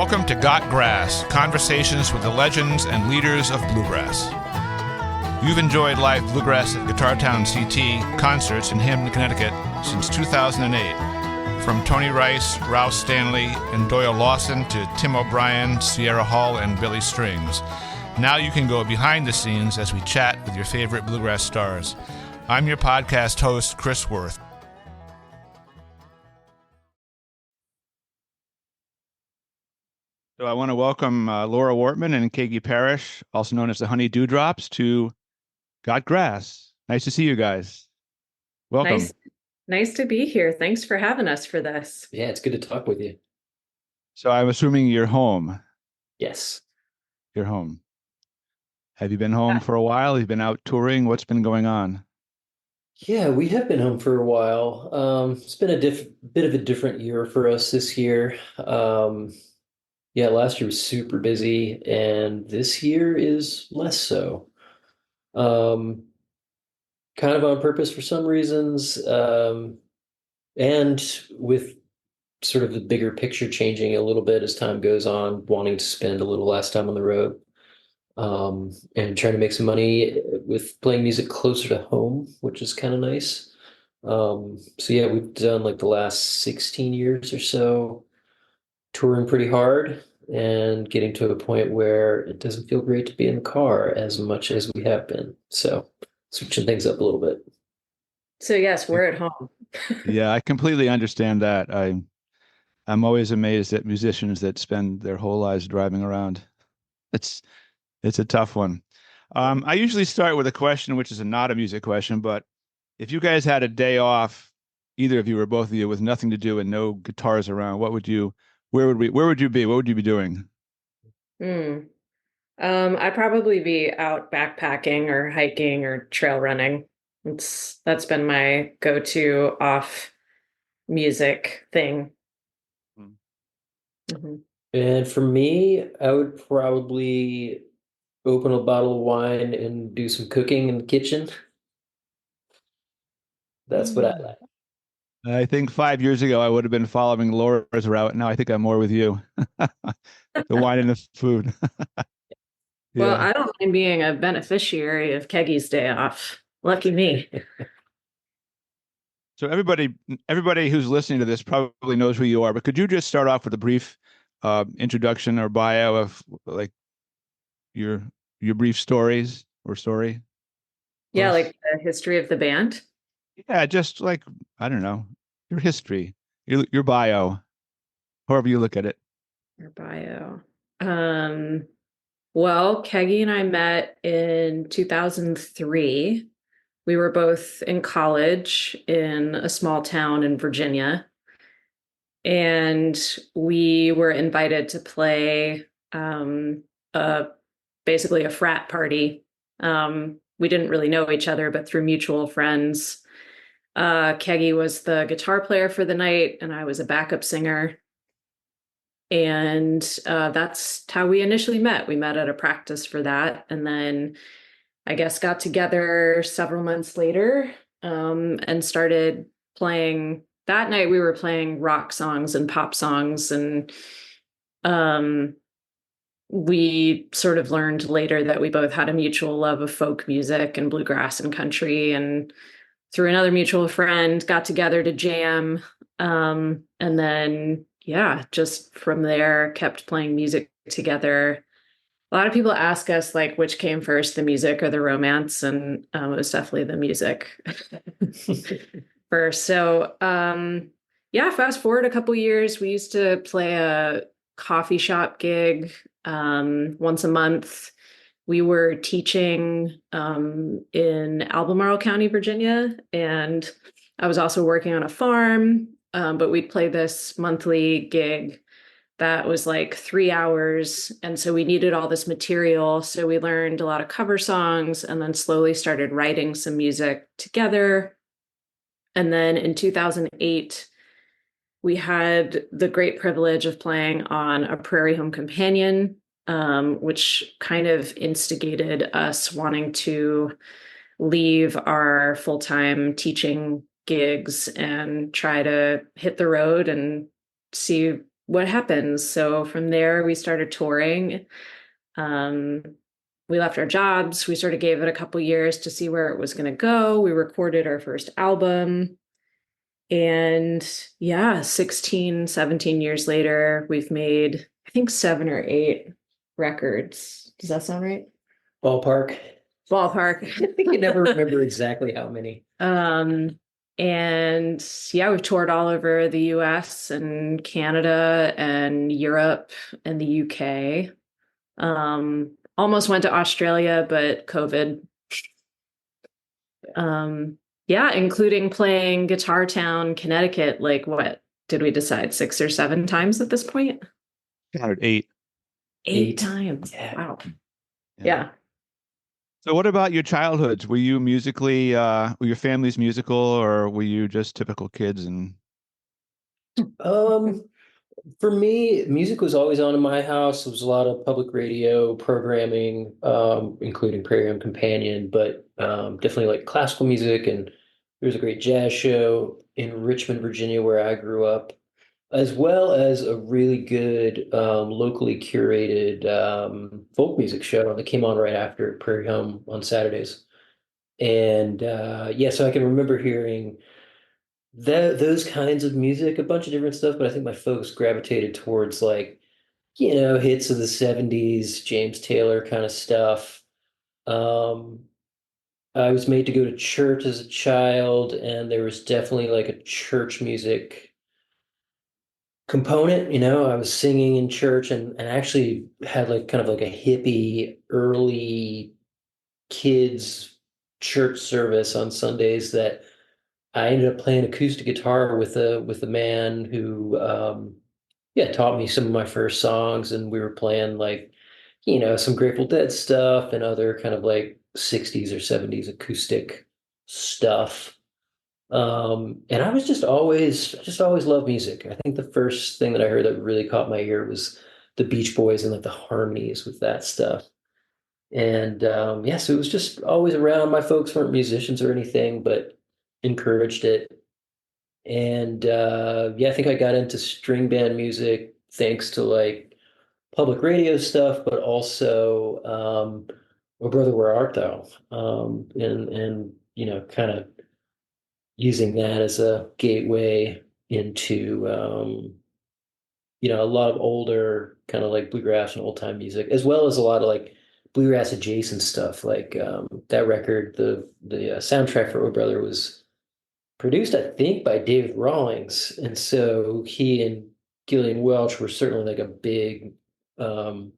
Welcome to Got Grass, conversations with the legends and leaders of bluegrass. You've enjoyed live bluegrass at Guitar Town CT concerts in Hampton, Connecticut since 2008. From Tony Rice, Rouse Stanley, and Doyle Lawson to Tim O'Brien, Sierra Hall, and Billy Strings. Now you can go behind the scenes as we chat with your favorite bluegrass stars. I'm your podcast host, Chris Worth. So I want to welcome Laura Wortman and Kagi Parrish, also known as the Honey Dewdrops, to Got Grass. Nice to see you guys. Welcome. Nice to be here. Thanks for having us for this. Yeah, it's good to talk with you. So I'm assuming you're home. Yes. You're home. Have you been home for a while? You've been out touring? What's been going on? Yeah, we have been home for a while. It's been a bit of a different year for us this year. Yeah, last year was super busy, and this year is less so. Kind of on purpose for some reasons, and with sort of the bigger picture changing a little bit as time goes on, wanting to spend a little less time on the road, and trying to make some money with playing music closer to home, which is kind of nice. So yeah, we've done like the last 16 years or so touring pretty hard and getting to a point where it doesn't feel great to be in the car as much as we have been. So switching things up a little bit. So yes, we're at home. Yeah, I completely understand that. I'm always amazed at musicians that spend their whole lives driving around. It's a tough one. I usually start with a question, which is not a music question, but if you guys had a day off, either of you or both of you, with nothing to do and no guitars around, where would you be? What would you be doing? I'd probably be out backpacking or hiking or trail running. That's been my go-to off music thing. Mm-hmm. And for me, I would probably open a bottle of wine and do some cooking in the kitchen. That's what I like. I think 5 years ago, I would have been following Laura's route. Now I think I'm more with you. The wine and the food. Yeah. Well, I don't mind being a beneficiary of Kagi's day off. Lucky me. So everybody who's listening to this probably knows who you are, but could you just start off with a brief introduction or bio of like your brief story? Yeah, like the history of the band. Yeah, just like, I don't know, your history, your bio, however you look at it. Your bio. Well, Kagi and I met in 2003. We were both in college in a small town in Virginia. And we were invited to play basically a frat party. We didn't really know each other, but through mutual friends. Kagi was the guitar player for the night, and I was a backup singer. And that's how we initially met. We met at a practice for that, and then I guess got together several months later and started playing. That night we were playing rock songs and pop songs, and we sort of learned later that we both had a mutual love of folk music and bluegrass and country, and through another mutual friend got together to jam. And then, yeah, just from there kept playing music together. A lot of people ask us like, which came first, the music or the romance? And it was definitely the music first. So, yeah, fast forward a couple years, we used to play a coffee shop gig once a month. We were teaching in Albemarle County, Virginia, and I was also working on a farm, but we'd play this monthly gig that was like 3 hours. And so we needed all this material. So we learned a lot of cover songs and then slowly started writing some music together. And then in 2008, we had the great privilege of playing on a Prairie Home Companion, which kind of instigated us wanting to leave our full-time teaching gigs and try to hit the road and see what happens. So from there, we started touring. Um, we left our jobs. We sort of gave it a couple years to see where it was going to go. We recorded our first album. And yeah, 16, 17 years later, we've made, I think, 7 or 8 records. Does that sound right? Ballpark. Ballpark. I think you never remember exactly how many. And yeah, we've toured all over the US and Canada and Europe and the UK. Almost went to Australia, but COVID. Yeah, including playing Guitar Town, Connecticut, like what did we decide, 6 or 7 times at this point? Counted 8. 8 times. Yeah. Wow. Yeah. Yeah. So what about your childhoods? Were you musically, were your family's musical, or were you just typical kids? And For me, music was always on in my house. There was a lot of public radio programming, including Prairie Home Companion, but definitely like classical music. And there was a great jazz show in Richmond, Virginia, where I grew up, as well as a really good locally curated folk music show that came on right after Prairie Home on Saturdays. And yeah, so I can remember hearing those kinds of music, a bunch of different stuff, but I think my folks gravitated towards like, hits of the 70s, James Taylor kind of stuff. Um, I was made to go to church as a child, and there was definitely like a church music component. I was singing in church and actually had like kind of like a hippie early kids church service on Sundays that I ended up playing acoustic guitar with a man who yeah, taught me some of my first songs, and we were playing like, some Grateful Dead stuff and other kind of like 60s or 70s acoustic stuff. And I was just always loved music. I think the first thing that I heard that really caught my ear was the Beach Boys and like the harmonies with that stuff. And yeah, so it was just always around. My folks weren't musicians or anything, but encouraged it. And yeah, I think I got into string band music thanks to like public radio stuff, but also Oh Brother, Where Art Thou? And kind of using that as a gateway into a lot of older kind of like bluegrass and old time music, as well as a lot of like bluegrass adjacent stuff. Like that record, the soundtrack for Oh Brother was produced, I think, by David Rawlings, and so he and Gillian Welch were certainly like a big um,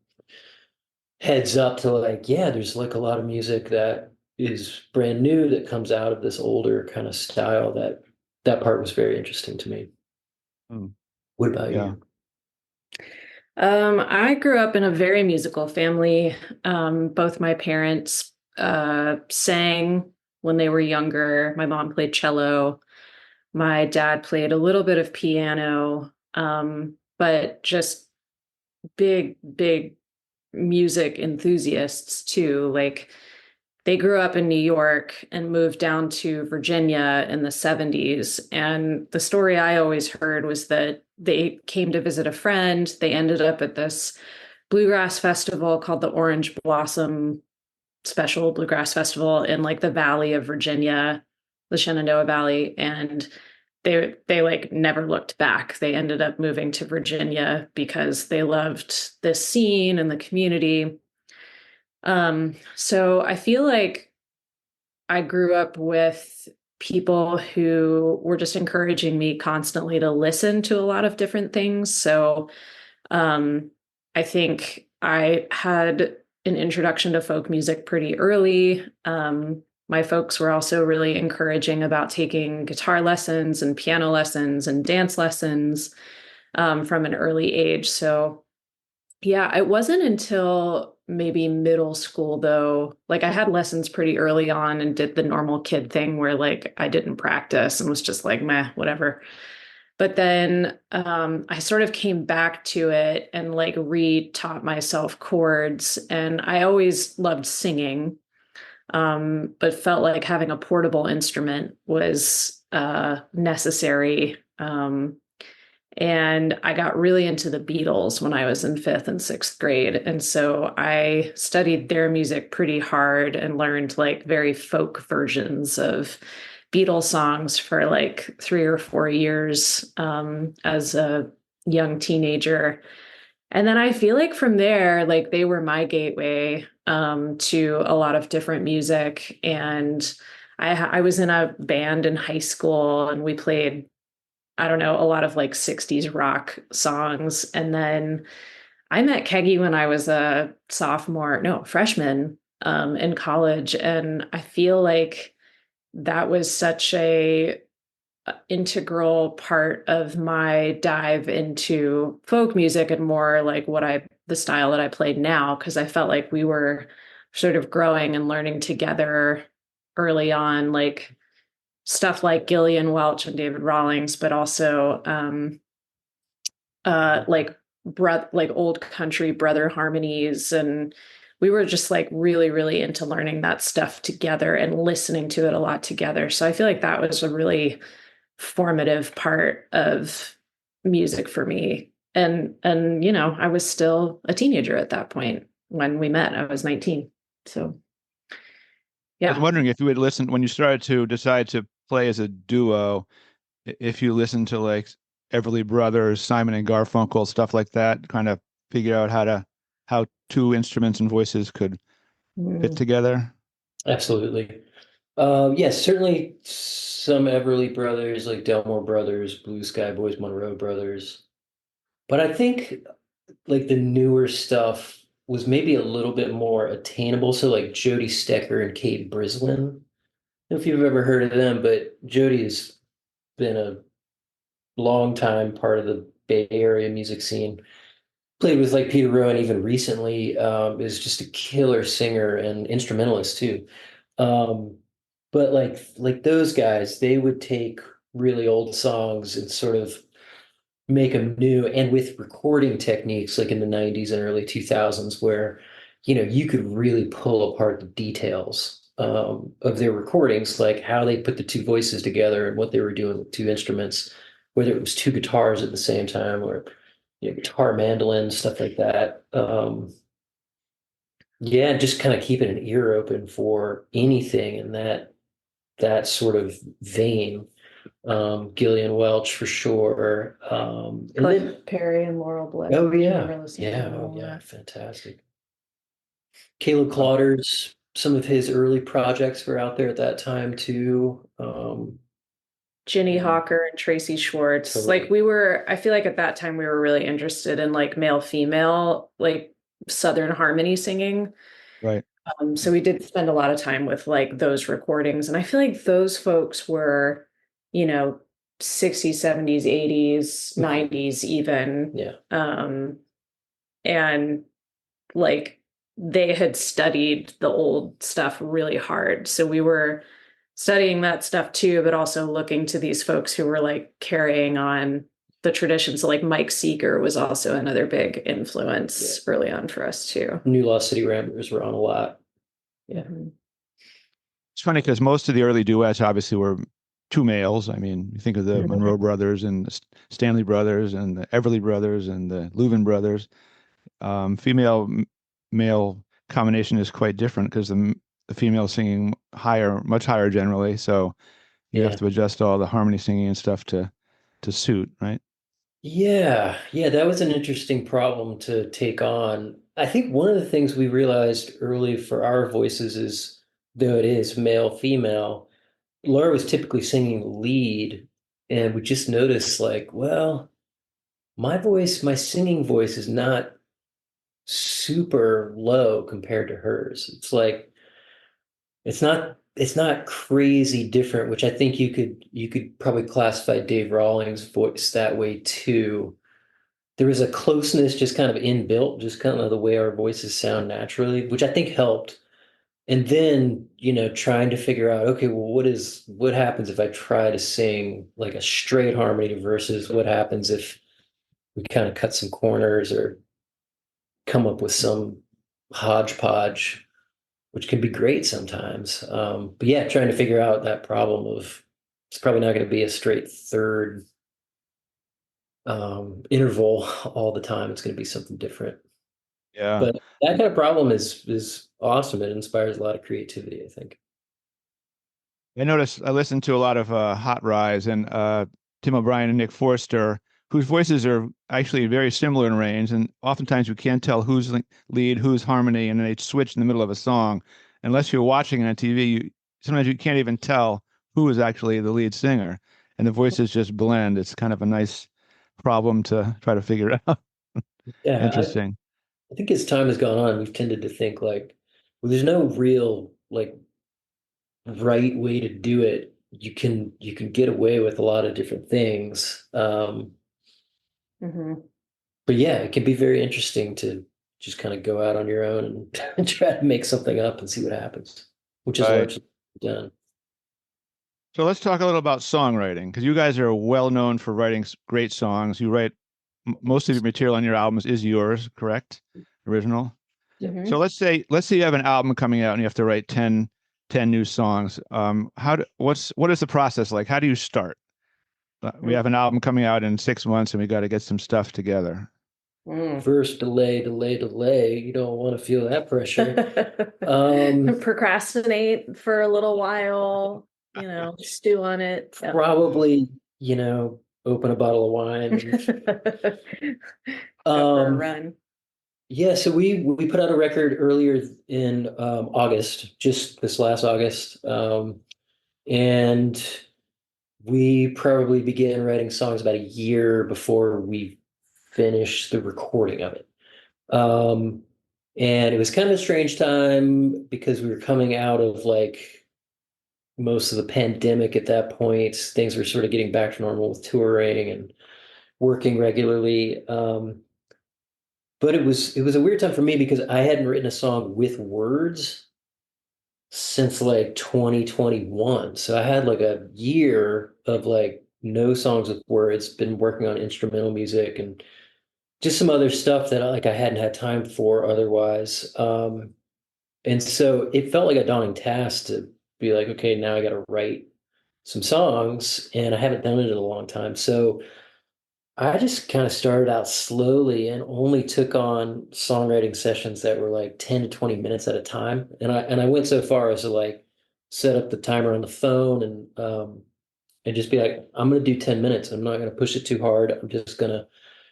heads up to like, yeah, there's like a lot of music that is brand new that comes out of this older kind of style. That part was very interesting to me. mm, What about yeah. you? I grew up in a very musical family. Both my parents sang when they were younger. My mom played cello. My dad played a little bit of piano, but just big, big music enthusiasts too. Like they grew up in New York and moved down to Virginia in the 70s. And the story I always heard was that they came to visit a friend. They ended up at this bluegrass festival called the Orange Blossom Special Bluegrass Festival in like the Valley of Virginia, the Shenandoah Valley. And they like never looked back. They ended up moving to Virginia because they loved this scene and the community. So I feel like I grew up with people who were just encouraging me constantly to listen to a lot of different things. So um, I think I had an introduction to folk music pretty early. My folks were also really encouraging about taking guitar lessons and piano lessons and dance lessons from an early age. So yeah, it wasn't until maybe middle school though. Like I had lessons pretty early on and did the normal kid thing where like I didn't practice and was just like, meh, whatever. But then I sort of came back to it and like re-taught myself chords. And I always loved singing, but felt like having a portable instrument was necessary. And I got really into the Beatles when I was in fifth and sixth grade. And so I studied their music pretty hard and learned like very folk versions of Beatles songs for like 3 or 4 years as a young teenager. And then I feel like from there, like they were my gateway to a lot of different music. And I was in a band in high school and we played, I don't know, a lot of like 60s rock songs. And then I met Keggy when I was a freshman in college. And I feel like that was such a integral part of my dive into folk music and more like the style that I played now, because I felt like we were sort of growing and learning together early on, like stuff like Gillian Welch and David Rawlings, but also like old country brother harmonies. And we were just like really, really into learning that stuff together and listening to it a lot together. So I feel like that was a really formative part of music for me. And I was still a teenager at that point when we met. I was 19. So I was yeah. wondering if you would listen when you started to decide to play as a duo, if you listened to like Everly Brothers, Simon and Garfunkel, stuff like that, kind of figure out how two instruments and voices could fit Mm. together. Absolutely. Yes, certainly some Everly Brothers, like Delmore Brothers, Blue Sky Boys, Monroe Brothers. But I think like the newer stuff was maybe a little bit more attainable. So like Jody Stecker and Kate Brislin. I don't know if you've ever heard of them, but Jody has been a long time part of the Bay Area music scene. Played with like Peter Rowan even recently. Is just a killer singer and instrumentalist too. Um, but like those guys, they would take really old songs and sort of make them new, and with recording techniques like in the 90s and early 2000s where you could really pull apart the details of their recordings, like how they put the two voices together and what they were doing with two instruments, whether it was two guitars at the same time or guitar, mandolin, stuff like that. Yeah, just kind of keeping an ear open for anything in that sort of vein. Gillian Welch for sure. And then, Cliff Perry and Laurel Blake. oh I yeah, never listened to yeah, them oh all yeah, that. fantastic. Caleb Claughters, some of his early projects were out there at that time too. Ginny And Hawker and Tracy Schwartz. Like totally, I feel like at that time we were really interested in like male female, like Southern harmony singing. Right. So we did spend a lot of time with like those recordings. And I feel like those folks were, you know, 60s, 70s, 80s, 90s even. yeah, And like they had studied the old stuff really hard. So we were studying that stuff too, but also looking to these folks who were like carrying on the tradition. So like Mike Seeger was also another big yeah. influence early on for us too. New Lost City Ramblers were on a lot. Yeah, Mhm. It's funny because most of the early duets obviously were two males. I mean, you think of the Monroe brothers and the Stanley brothers and the Everly brothers and the Louvin brothers. Female male combination is quite different because the female singing higher, much higher generally. So you have yeah, to adjust all the harmony singing and stuff to suit, right? yeah, yeah. That was an interesting problem to take on. I think one of the things we realized early for our voices is, though it is male female, Laura was typically singing lead, and we just noticed like, well, my singing voice is not super low compared to hers. It's like it's not crazy different, which I think you could probably classify Dave Rawlings' voice that way too. There was a closeness just kind of inbuilt, just kind of the way our voices sound naturally, which I think helped. And then, trying to figure out, okay, well, what happens if I try to sing like a straight harmony versus what happens if we kind of cut some corners or come up with some hodgepodge, which can be great sometimes. But yeah, trying to figure out that problem of it's probably not going to be a straight third interval all the time. It's going to be something different. Yeah. But that kind of problem is awesome. It inspires a lot of creativity, I think. I noticed I listened to a lot of Hot Rise and Tim O'Brien and Nick Forster, whose voices are actually very similar in range, and oftentimes you can't tell who's lead, who's harmony, and they switch in the middle of a song. Unless you're watching it on TV, sometimes you can't even tell who is actually the lead singer, and the voices just blend. It's kind of a nice problem to try to figure out. Yeah, Interesting. I think as time has gone on, we've tended to think like, well, there's no real like right way to do it. You can get away with a lot of different things. Hmm. But yeah, it can be very interesting to just kind of go out on your own and try to make something up and see what happens, which is Right. largely done. So let's talk a little about songwriting, because you guys are well known for writing great songs. You write most of your material on your albums is yours, correct? Original. So Hmm. let's say you have an album coming out and you have to write 10 new songs. What is the process like? How do you start? We have an album coming out in 6 months and we got to get some stuff together. Mm. First, delay. You don't want to feel that pressure. Um, Procrastinate for a little while, stew on it. Yeah. Probably, open a bottle of wine. Go for a Um, run. yeah, so we put out a record earlier in August, just this last August. And we probably began writing songs about a year before we finished the recording of it. Um, and it was kind of a strange time because we were coming out of like most of the pandemic at that point. Things were sort of getting back to normal with touring and working regularly. But it was a weird time for me because I hadn't written a song with words since like 2021. So I had like a year of like no songs with words, been working on instrumental music and just some other stuff that like I hadn't had time for otherwise. And so it felt like a daunting task to be like, okay, now I got to write some songs, and I haven't done it in a long time. So I just kind of started out slowly and only took on songwriting sessions that were like 10 to 20 minutes at a time. And I went so far as to like set up the timer on the phone and just be like, I'm gonna do 10 minutes. I'm not gonna push it too hard. I'm just gonna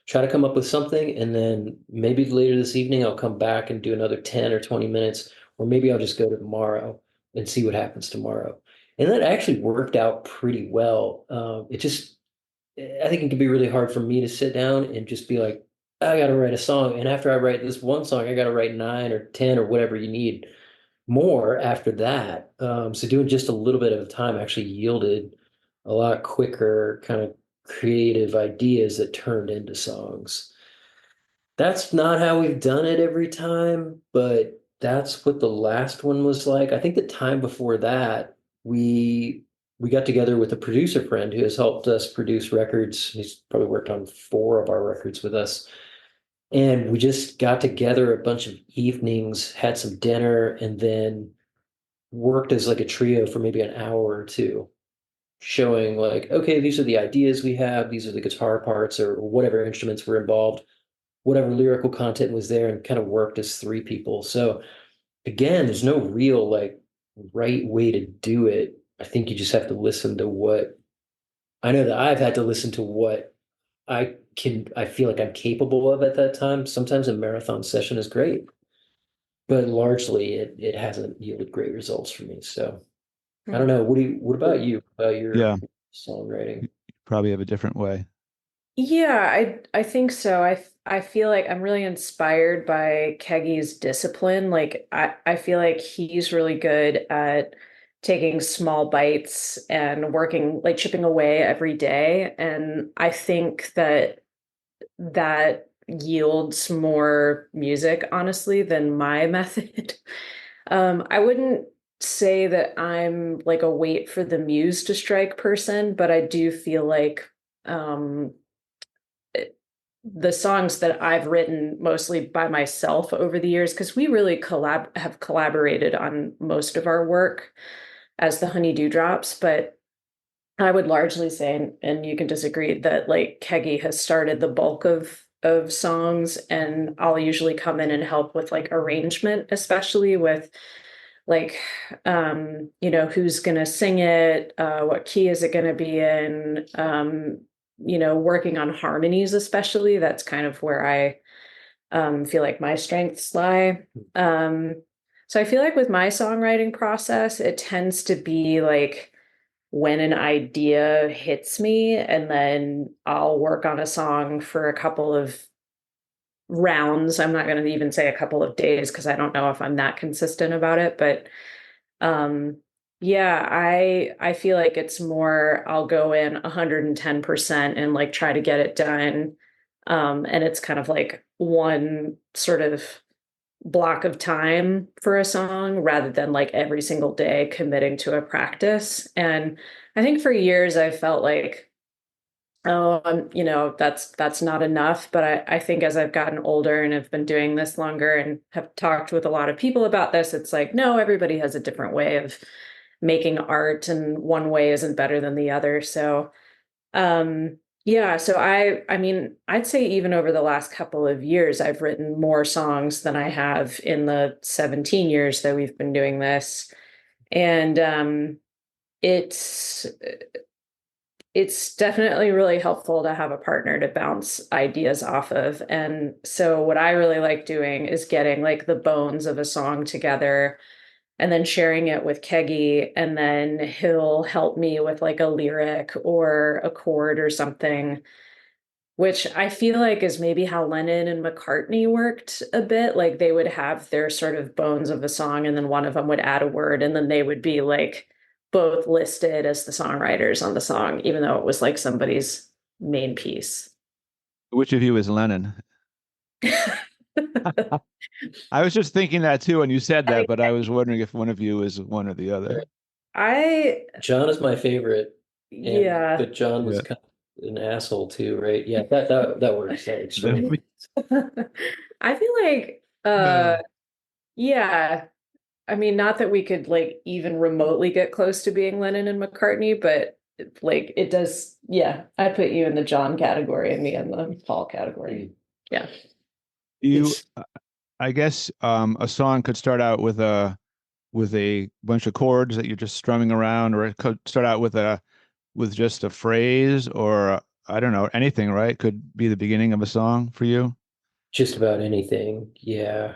try to come up with something, and then maybe later this evening I'll come back and do another 10 or 20 minutes, or maybe I'll just go to tomorrow and see what happens tomorrow. And that actually worked out pretty well. It just I think it can be really hard for me to sit down and just be like, I got to write a song. And after I write this one song, I got to write 9 or 10 or whatever you need more after that. So doing just a little bit at a time actually yielded a lot quicker kind of creative ideas that turned into songs. That's not how we've done it every time, but that's what the last one was like. I think the time before that, we got together with a producer friend who has helped us produce records. He's probably worked on 4 of our records with us. And we just got together a bunch of evenings, had some dinner, and then worked as like a trio for maybe an hour or two, showing like, okay, these are the ideas we have, these are the guitar parts or whatever instruments were involved, whatever lyrical content was there, and kind of worked as 3 people. So again, there's no real like right way to do it. I think you just have to listen to what I know that I've had to listen to what I feel like I'm capable of at that time. Sometimes a marathon session is great, but largely it hasn't yielded great results for me. So I don't know. What about you? About your Yeah, songwriting? you probably have a different way. Yeah, I think so. I feel like I'm really inspired by Keggie's discipline. Like I feel like he's really good at taking small bites and working, like chipping away every day. And I think that yields more music, honestly, than my method. I wouldn't say that I'm like a wait for the muse to strike person, but I do feel like um the songs that I've written mostly by myself over the years, because we really have collaborated on most of our work as the Honey Dewdrops, but I would largely say, and you can disagree, that like Keggy has started the bulk of songs, and I'll usually come in and help with like arrangement, especially with like who's gonna sing it, what key is it gonna be in, working on harmonies, especially. That's kind of where I feel like my strengths lie. So I feel like with my songwriting process, it tends to be like when an idea hits me, and then I'll work on a song for a couple of rounds. I'm not going to even say a couple of days because I don't know if I'm that consistent about it, but um yeah, I feel like it's more I'll go in 110% and like try to get it done. And it's kind of like one sort of block of time for a song rather than like every single day committing to a practice. And I think for years I felt like, oh, that's not enough. But I think as I've gotten older and have been doing this longer and have talked with a lot of people about this, it's like, no, everybody has a different way of making art, and one way isn't better than the other. So yeah, so I mean, I'd say even over the last couple of years, I've written more songs than I have in the 17 years that we've been doing this. And it's it's definitely really helpful to have a partner to bounce ideas off of. And so what I really like doing is getting like the bones of a song together and then sharing it with Keggy, and then he'll help me with like a lyric or a chord or something, which I feel like is maybe how Lennon and McCartney worked a bit. Like they would have their sort of bones of a song, and then one of them would add a word, and then they would be like both listed as the songwriters on the song, even though it was like somebody's main piece. Which of you is Lennon? I was just thinking that too when you said I that, mean, but I was wondering if one of you is one or the other. I, John is my favorite, and yeah. but John was Yeah. kind of an asshole too, right? Yeah, that works. That works for me. I feel like, yeah. I mean, not that we could like even remotely get close to being Lennon and McCartney, but like it does. Yeah, I put you in the John category and me in the Paul category. Yeah. You, It's I guess, a song could start out with a bunch of chords that you're just strumming around, or it could start out with just a phrase, or I don't know, anything, right? Could be the beginning of a song for you. just about anything. Yeah.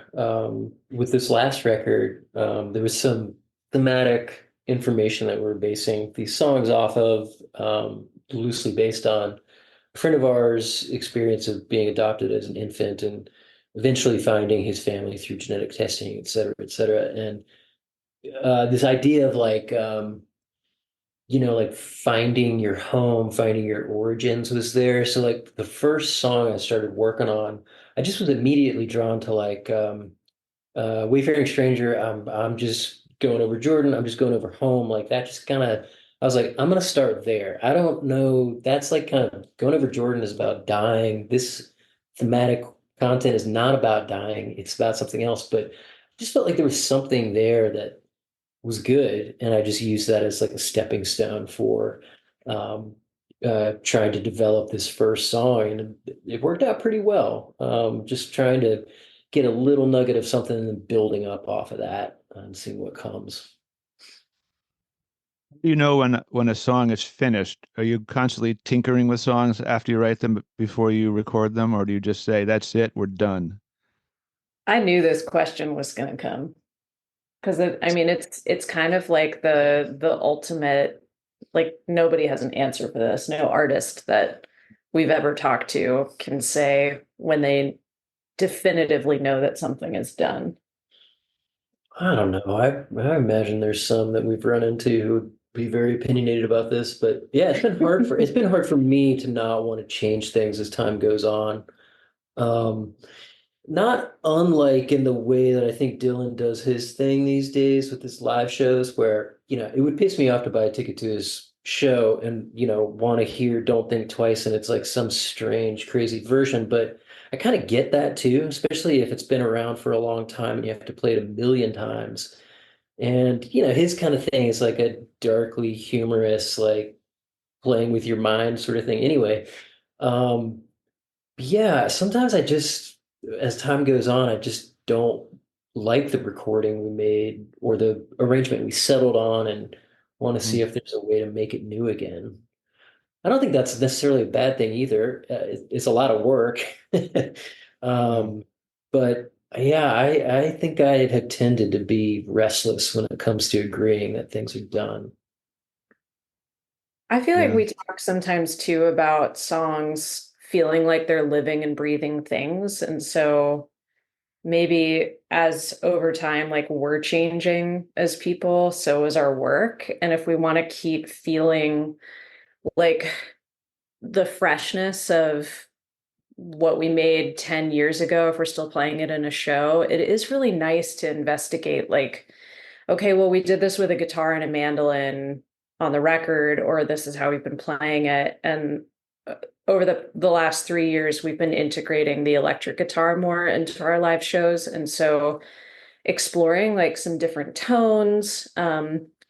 With this last record, there was some thematic information that we're basing these songs off of, loosely based on a friend of ours' experience of being adopted as an infant and eventually finding his family through genetic testing, et cetera, et cetera. And this idea of like, like finding your home, finding your origins was there. So like the first song I started working on, I just was immediately drawn to like Wayfaring Stranger. I'm just going over Jordan. I'm just going over home. Like that just kind of I was like, I'm gonna start there. I don't know. That's like kind of going over Jordan is about dying. This thematic content is not about dying. It's about something else. But I just felt like there was something there that was good, and I just used that as like a stepping stone for um, trying to develop this first song, and it worked out pretty well. Just trying to get a little nugget of something and then building up off of that and seeing what comes. You know when a song is finished, are you constantly tinkering with songs after you write them before you record them, or do you just say, that's it, we're done? I knew this question was going to come because I mean, it's kind of like the ultimate, like nobody has an answer for this. No artist that we've ever talked to can say when they definitively know that something is done. I don't know. I imagine there's some that we've run into who would be very opinionated about this, but yeah, it's been hard for me to not want to change things as time goes on. Um, Not unlike in the way that I think Dylan does his thing these days with his live shows, where, it would piss me off to buy a ticket to his show and, want to hear Don't Think Twice and it's like some strange, crazy version. But I kind of get that too, especially if it's been around for a long time and you have to play it a million times. And, his kind of thing is like a darkly humorous, like playing with your mind sort of thing anyway. Um, yeah, sometimes as time goes on, I just don't like the recording we made or the arrangement we settled on and want to see Mm. if there's a way to make it new again. I don't think that's necessarily a bad thing either. It's a lot of work. Yeah. Um, but yeah, I think I have tended to be restless when it comes to agreeing that things are done. I feel like Yeah. we talk sometimes too about songs feeling like they're living and breathing things. And so maybe as over time, like we're changing as people, so is our work. And if we want to keep feeling like the freshness of what we made 10 years ago, if we're still playing it in a show, it is really nice to investigate, like, okay, well, we did this with a guitar and a mandolin on the record, or this is how we've been playing it. And over the last 3 years, we've been integrating the electric guitar more into our live shows. And so exploring like some different tones.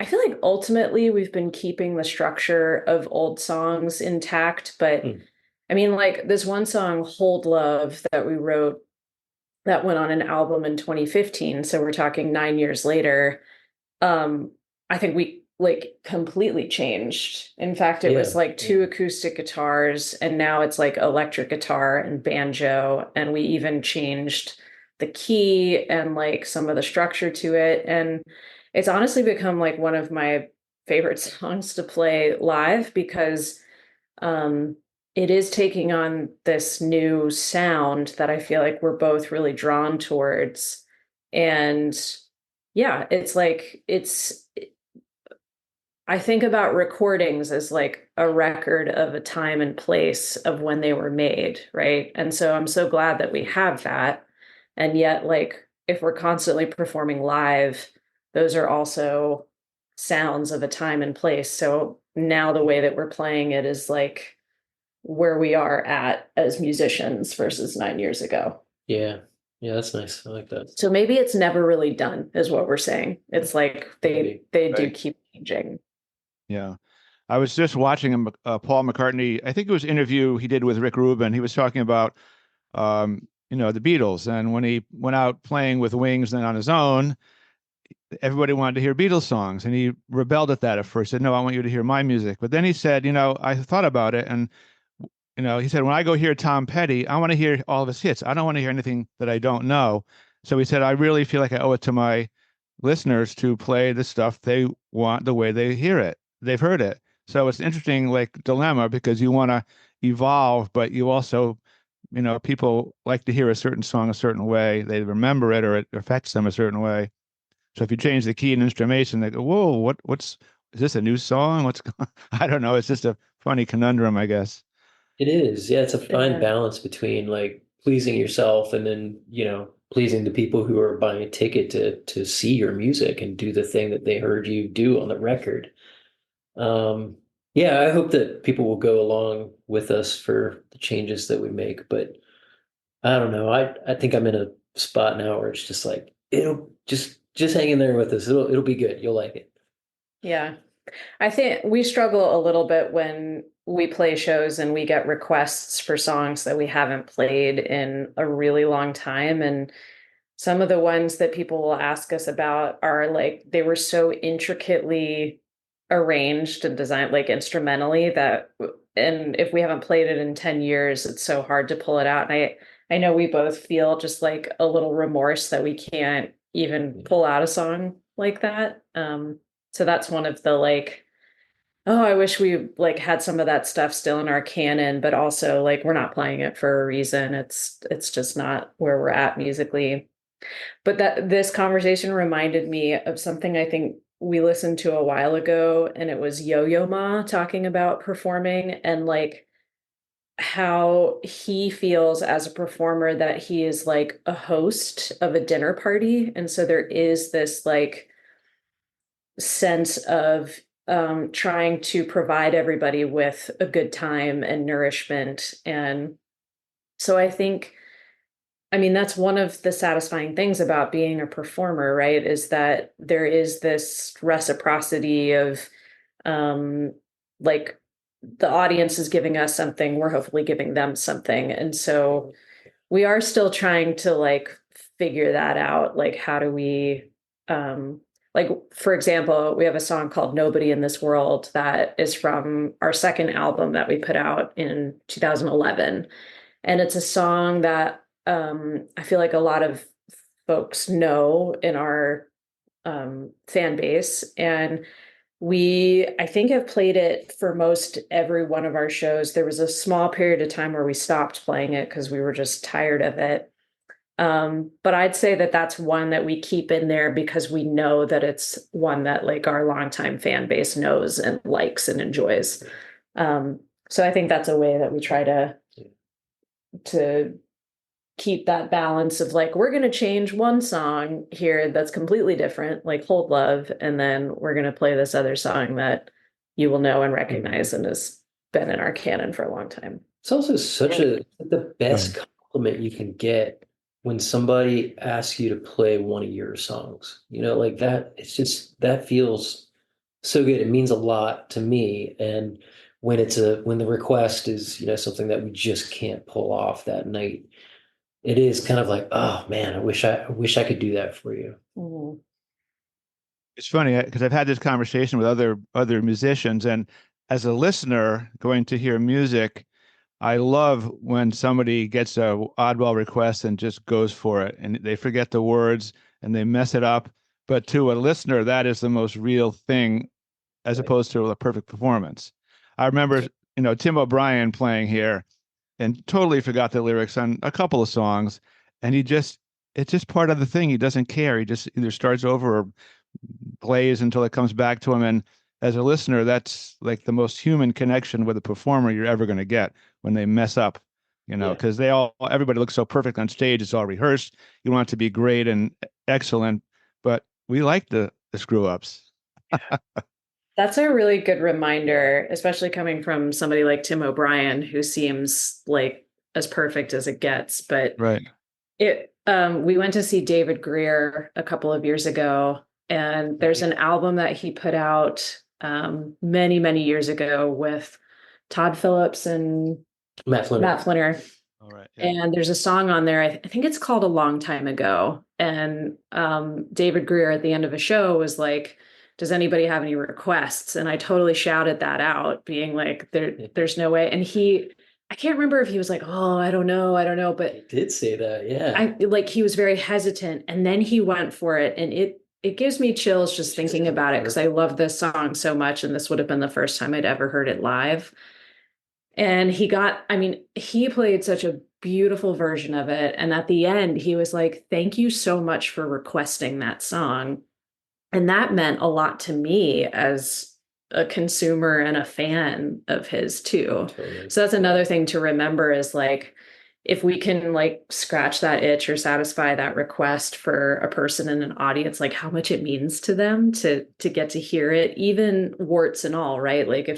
I feel like ultimately we've been keeping the structure of old songs intact, but Hmm. I mean, like this one song, Hold Love, that we wrote that went on an album in 2015. So we're talking 9 years later. Um, I think we like completely changed. In fact, it was Yeah, like yeah, two acoustic guitars, and now it's like electric guitar and banjo. And we even changed the key and like some of the structure to it. And it's honestly become like one of my favorite songs to play live because um, it is taking on this new sound that I feel like we're both really drawn towards. And yeah, it's like, I think about recordings as like a record of a time and place of when they were made, right? And so I'm so glad that we have that. And yet, like, if we're constantly performing live, those are also sounds of a time and place. So now the way that we're playing it is like where we are at as musicians versus 9 years ago. yeah, yeah. That's nice. I like that. So maybe it's never really done, is what we're saying. It's like they Maybe. they do Right. keep changing. Yeah. I was just watching Paul McCartney. I think it was an interview he did with Rick Rubin. He was talking about, the Beatles. And when he went out playing with Wings and on his own, everybody wanted to hear Beatles songs. And he rebelled at that at first, said, no, I want you to hear my music. But then he said, I thought about it. And, he said, when I go hear Tom Petty, I want to hear all of his hits. I don't want to hear anything that I don't know. So he said, I really feel like I owe it to my listeners to play the stuff they want the way they hear it. They've heard it. So it's an interesting like dilemma because you want to evolve, but you also, people like to hear a certain song a certain way. They remember it or it affects them a certain way. So if you change the key and instrumentation, they go, "Whoa, is this a new song? What's going?" I don't know. It's just a funny conundrum, I guess. It is. Yeah, it's a fine Yeah. balance between like pleasing yourself and then, pleasing the people who are buying a ticket to see your music and do the thing that they heard you do on the record. Um, yeah, I hope that people will go along with us for the changes that we make, but I don't know. I think I'm in a spot now where it's just like it'll just hang in there with us. It'll be good. You'll like it. Yeah. I think we struggle a little bit when we play shows and we get requests for songs that we haven't played in a really long time. And some of the ones that people will ask us about are like they were so intricately arranged and designed like instrumentally that and if we haven't played it in 10 years, it's so hard to pull it out. And I know we both feel just like a little remorse that we can't even pull out a song like that. So that's one of the like, oh, I wish we like had some of that stuff still in our canon, but also like we're not playing it for a reason. It's just not where we're at musically. But that this conversation reminded me of something I think we listened to a while ago, and it was Yo-Yo Ma talking about performing and like how he feels as a performer that he is like a host of a dinner party. And so there is this like sense of trying to provide everybody with a good time and nourishment. And so I think, I mean, that's one of the satisfying things about being a performer, right? Is that there is this reciprocity of um, like the audience is giving us something, we're hopefully giving them something. And so we are still trying to like figure that out. Like, how do we, like, for example, we have a song called Nobody in This World that is from our second album that we put out in 2011. And it's a song that I feel like a lot of folks know in our fan base. And I think, have played it for most every one of our shows. There was a small period of time where we stopped playing it because we were just tired of it. But I'd say that that's one that we keep in there because we know that it's one that like our longtime fan base knows and likes and enjoys. So I think that's a way that we try to keep that balance of like, we're going to change one song here that's completely different, like Hold Love, and then we're going to play this other song that you will know and recognize and has been in our canon for a long time. It's also the best compliment you can get when somebody asks you to play one of your songs. You know, like that, it's just, that feels so good. It means a lot to me. And when when the request is, you know, something that we just can't pull off that night, it is kind of like, oh man, I wish I could do that for you. Mm-hmm. It's funny because I've had this conversation with other musicians, and as a listener going to hear music, I love when somebody gets a oddball request and just goes for it, and they forget the words and they mess it up. But to a listener, that is the most real thing, as opposed to a perfect performance. I remember, Tim O'Brien playing here, and totally forgot the lyrics on a couple of songs, and it's just part of the thing. He doesn't care. He just either starts over or plays until it comes back to him. And as a listener, that's like the most human connection with a performer you're ever going to get when they mess up, because everybody looks so perfect on stage. It's all rehearsed. You want it to be great and excellent, but we like the screw ups. That's a really good reminder, especially coming from somebody like Tim O'Brien, who seems like as perfect as it gets. But right. We went to see David Greer a couple of years ago, and there's an album that he put out many, many years ago with Todd Phillips and Matt Flinner. All right. Yeah. And there's a song on there, I think it's called A Long Time Ago. And David Greer at the end of a show was like, does anybody have any requests? And I totally shouted that out, being like, there's no way. And I can't remember if he was like, oh, I don't know. But he did say that. Yeah. He was very hesitant, and then he went for it. And it gives me chills just thinking about it, because I love this song so much. And this would have been the first time I'd ever heard it live. And he played such a beautiful version of it. And at the end, he was like, thank you so much for requesting that song. And that meant a lot to me as a consumer and a fan of his too. Totally. So that's another thing to remember, is like, if we can like scratch that itch or satisfy that request for a person in an audience, like how much it means to them to get to hear it, even warts and all, right? Like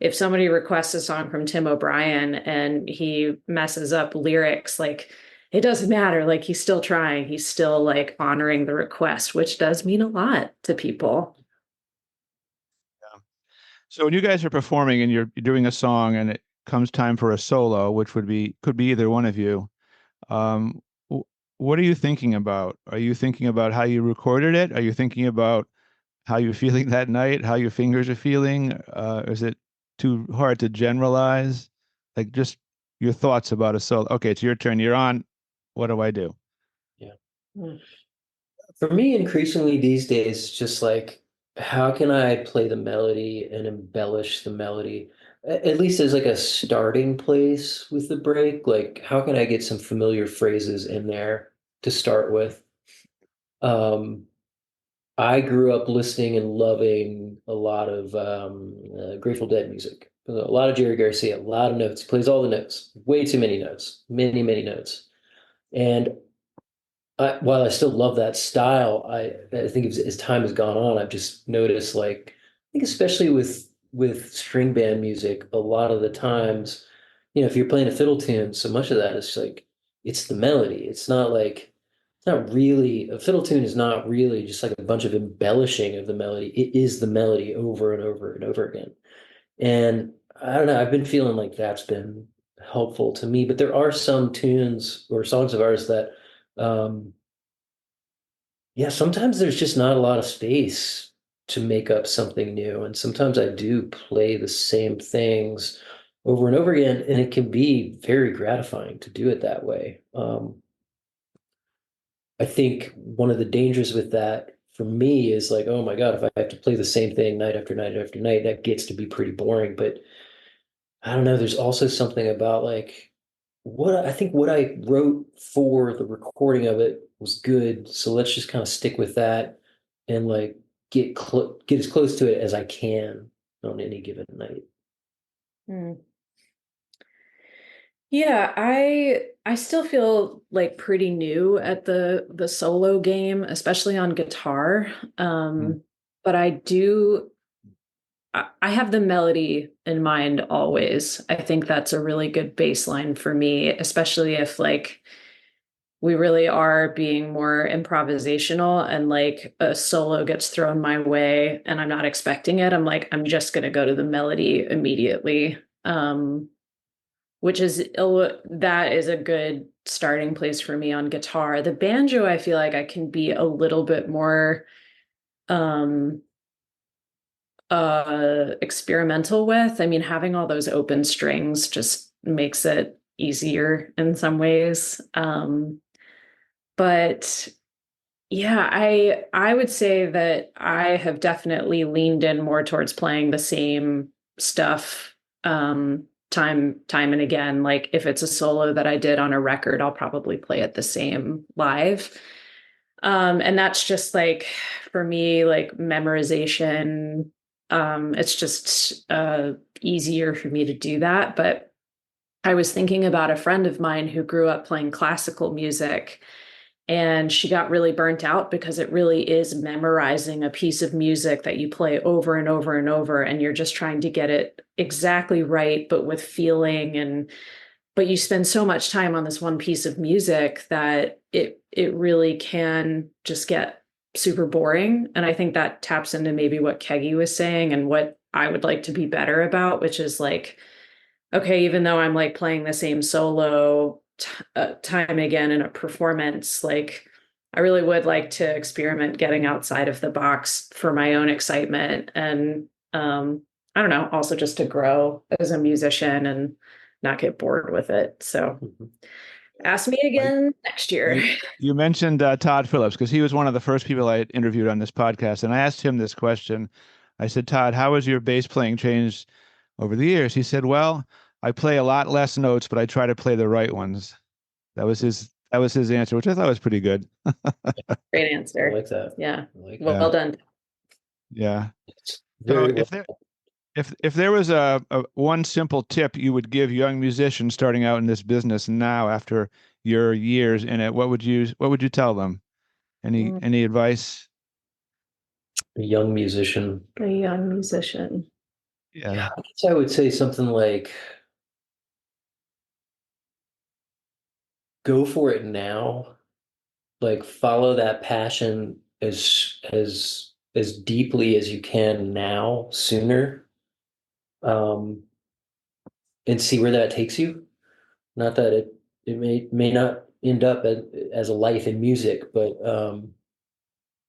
if somebody requests a song from Tim O'Brien and he messes up lyrics, like, it doesn't matter. Like, he's still trying. He's still like honoring the request, which does mean a lot to people. Yeah. So when you guys are performing and you're doing a song and it comes time for a solo, which could be either one of you, what are you thinking about? Are you thinking about how you recorded it? Are you thinking about how you're feeling that night, how your fingers are feeling? Is it too hard to generalize? Like, just your thoughts about a solo. Okay, it's your turn. You're on. What do I do? Yeah. For me, increasingly these days, it's just like, how can I play the melody and embellish the melody? At least as like a starting place with the break. Like, how can I get some familiar phrases in there to start with? I grew up listening and loving a lot of Grateful Dead music. A lot of Jerry Garcia, a lot of notes. He plays all the notes, way too many notes, many, many notes. And while I still love that style, I think as time has gone on, I've just noticed, like, I think especially with string band music, a lot of the times, if you're playing a fiddle tune, so much of that is like, it's the melody. It's not really, a fiddle tune is not really just like a bunch of embellishing of the melody. It is the melody over and over and over again. And I don't know. I've been feeling like that's been helpful to me, but there are some tunes or songs of ours that, um, yeah, sometimes there's just not a lot of space to make up something new. And sometimes I do play the same things over and over again, and it can be very gratifying to do it that way. I think one of the dangers with that for me is like, oh my God, if I have to play the same thing night after night after night, that gets to be pretty boring. But I don't know, there's also something about like what I wrote for the recording of it was good. So let's just kind of stick with that and like get as close to it as I can on any given night. Hmm. Yeah, I still feel like pretty new at the solo game, especially on guitar. Mm. But I have the melody in mind always. I think that's a really good baseline for me, especially if like we really are being more improvisational and like a solo gets thrown my way and I'm not expecting it. I'm like, I'm just gonna go to the melody immediately. Which is that is a good starting place for me on guitar. The banjo, I feel like I can be a little bit more um experimental with. I mean, having all those open strings just makes it easier in some ways. But yeah, I would say that I have definitely leaned in more towards playing the same stuff time and again. Like if it's a solo that I did on a record, I'll probably play it the same live. And that's just like for me, like memorization. It's just easier for me to do that. But I was thinking about a friend of mine who grew up playing classical music and she got really burnt out because it really is memorizing a piece of music that you play over and over and over. And you're just trying to get it exactly right, but with feeling. But you spend so much time on this one piece of music that it really can just get super boring. And I think that taps into maybe what Keggy was saying and what I would like to be better about, which is like, okay, even though I'm like playing the same solo time again in a performance, like I really would like to experiment getting outside of the box for my own excitement and I don't know, also just to grow as a musician and not get bored with it. So Mhm. ask me Well, again next year. you mentioned Todd Phillips because he was one of the first people I interviewed on this podcast, and I asked him this question. I said, Todd, how has your bass playing changed over the years? He said, well, I play a lot less notes, but I try to play the right ones. That was his answer, which I thought was pretty good. Great I answer. like that. Yeah. I like Well, that. Yeah. well done. Yeah. It's So very well. if there was a one simple tip you would give young musicians starting out in this business now after your years in it, what would you tell them? Any advice? A young musician. A young musician. Yeah. Yeah, I guess I would say something like go for it now. Like follow that passion as deeply as you can now, sooner, um, and see where that takes you. Not that it may not end up as a life in music, but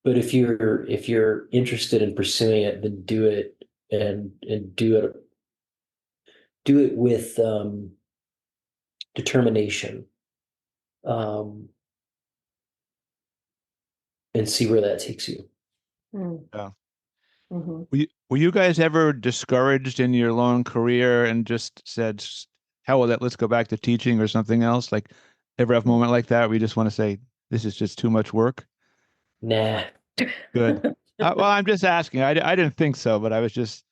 if you're interested in pursuing it, then do it and do it with determination, um, and see where that takes you. Yeah. Mm-hmm. Were you guys ever discouraged in your long career and just said, hell with it, let's go back to teaching or something else? Like ever have a moment like that where you just want to say, this is just too much work? Nah. Good. Well, I'm just asking. I didn't think so, but I was just,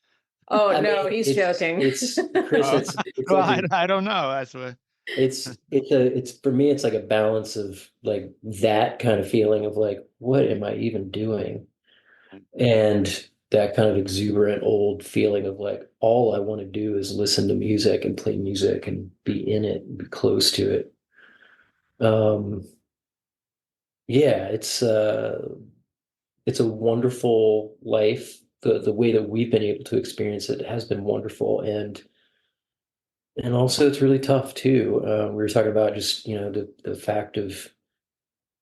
Oh I no, mean, he's it's joking. it's Chris, uh, it's well, like I don't know. That's what, it's for me, it's like a balance of like that kind of feeling of like, what am I even doing? And that kind of exuberant old feeling of like, all I want to do is listen to music and play music and be in it and be close to it. Um, yeah, it's a wonderful life. The way that we've been able to experience it has been wonderful. And And also it's really tough too. We were talking about just, the fact of